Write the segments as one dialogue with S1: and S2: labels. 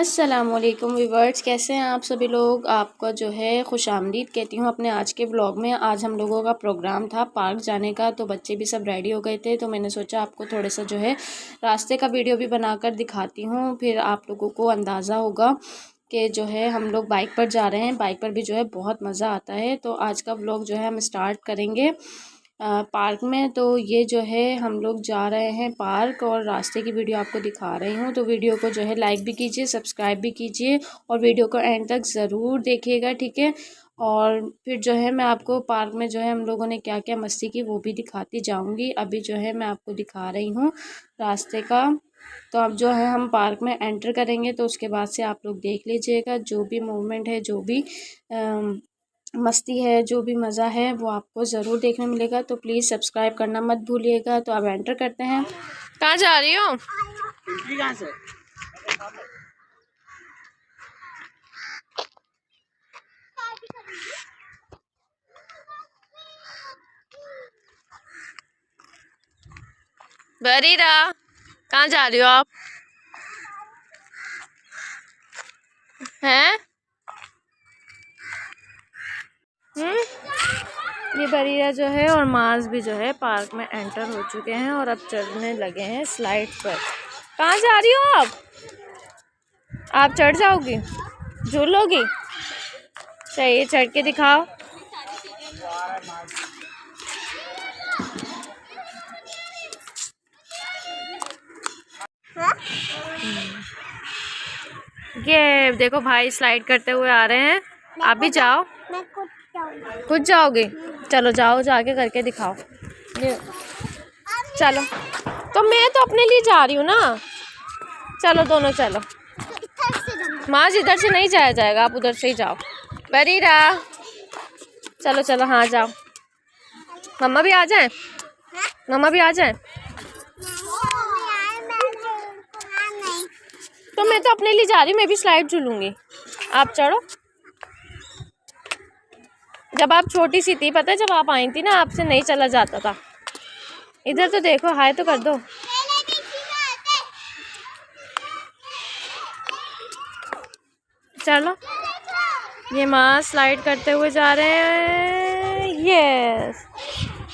S1: अस्सलामुअलैकुम व्यूवर्स, कैसे हैं आप सभी लोग। आपका जो है खुशामदीद कहती हूँ अपने आज के ब्लॉग में। आज हम लोगों का प्रोग्राम था पार्क जाने का, तो बच्चे भी सब रेडी हो गए थे, तो मैंने सोचा आपको थोड़ा सा जो है रास्ते का वीडियो भी बनाकर दिखाती हूँ, फिर आप लोगों को अंदाज़ा होगा कि जो है हम लोग बाइक पर जा रहे हैं। बाइक पर भी जो है बहुत मज़ा आता है। तो आज का व्लॉग जो है हम स्टार्ट करेंगे पार्क में। तो ये जो है हम लोग जा रहे हैं पार्क और रास्ते की वीडियो आपको दिखा रही हूँ। तो वीडियो को जो है लाइक भी कीजिए, सब्सक्राइब भी कीजिए और वीडियो को एंड तक ज़रूर देखिएगा, ठीक है। और फिर जो है मैं आपको पार्क में जो है हम लोगों ने क्या क्या मस्ती की वो भी दिखाती जाऊँगी। अभी जो है मैं आपको दिखा रही हूँ रास्ते का। तो अब जो है हम पार्क में एंटर करेंगे, तो उसके बाद से आप लोग देख लीजिएगा जो भी मूवमेंट है, जो भी मस्ती है, जो भी मज़ा है वो आपको ज़रूर देखने मिलेगा। तो प्लीज़ सब्सक्राइब करना मत भूलिएगा। तो अब एंटर करते हैं। कहाँ जा रही हो? कहाँ से? बरीरा, कहाँ जा रही हो आप? हैं? ये बरीरा जो है और मार्स भी जो है पार्क में एंटर हो चुके हैं और अब चढ़ने लगे हैं स्लाइड पर। कहाँ जा रही हो आप? आप चढ़ जाओगी? झूलोगी? चाहिए, चढ़ के दिखाओ। ये देखो भाई स्लाइड करते हुए आ रहे हैं। आप भी जाओ। खुद जाओगे? चलो जाओ, जाके करके दिखाओ। ये चलो, तो मैं तो अपने लिए जा रही हूँ ना। चलो दोनों चलो। माँ इधर से नहीं जाया जाएगा, आप उधर से ही जाओ। बरीरा चलो चलो, हाँ जाओ। मम्मा भी आ जाए, मम्मा भी आ जाए। तो मैं तो अपने लिए जा रही हूँ, मैं भी स्लाइड झूलूंगी। आप चढ़ो। जब आप छोटी सी थी, पता है जब आप आई थी ना, आपसे नहीं चला जाता था। इधर तो देखो, हाय तो कर दो। चलो, ये माँ स्लाइड करते हुए जा रहे हैं। यस,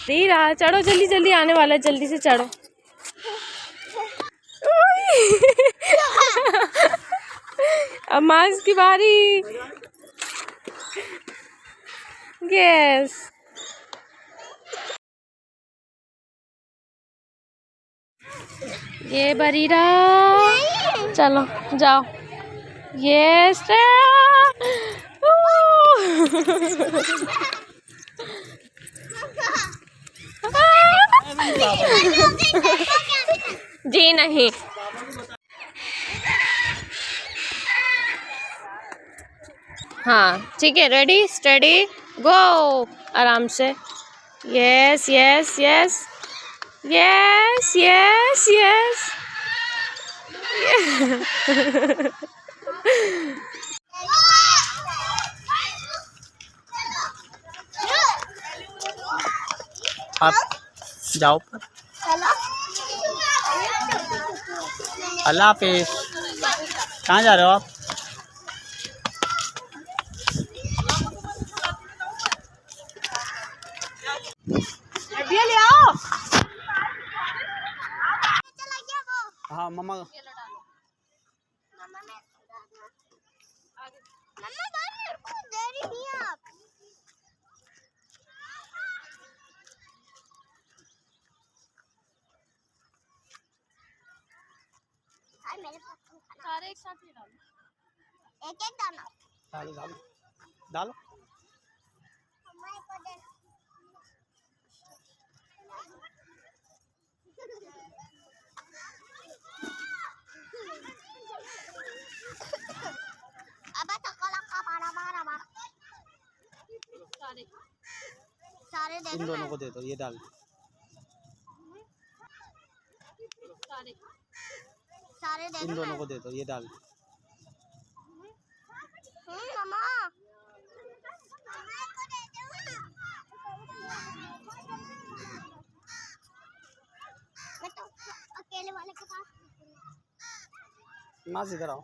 S1: रहा चढ़ो, जल्दी जल्दी आने वाला है, जल्दी से चढ़ो। अब मार्स की बारी। यस, ये बरीरा, चलो जाओ। यस, जी नहीं। हाँ ठीक है, रेडी स्टडी गो। आराम से। Yes yes yes yes yes yes.
S2: आप जाओ पर। अल्लाह हाफिज़। कहाँ जा रहे हो आप? ले आओ। हाँ मम्मा।
S1: सारे एक साथ ही डालो, एक एक दाना
S2: डालो डालो डालो।
S1: सारे
S2: इन दोनों को दे दो, ये डाल।
S1: सारे
S2: इन दोनों को दे दो, ये डाल।
S1: मामा मैं तो अकेले वाले के पास।
S2: माँ इधर आओ।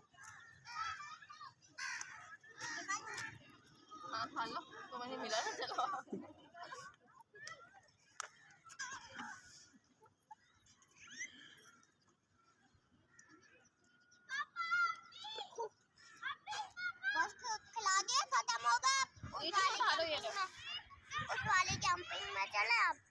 S1: खा लो तो वहीं मिला ना, चलो।
S3: बस खिला दिया, खत्म होगा। उस वाले कैंपिंग में चले आप।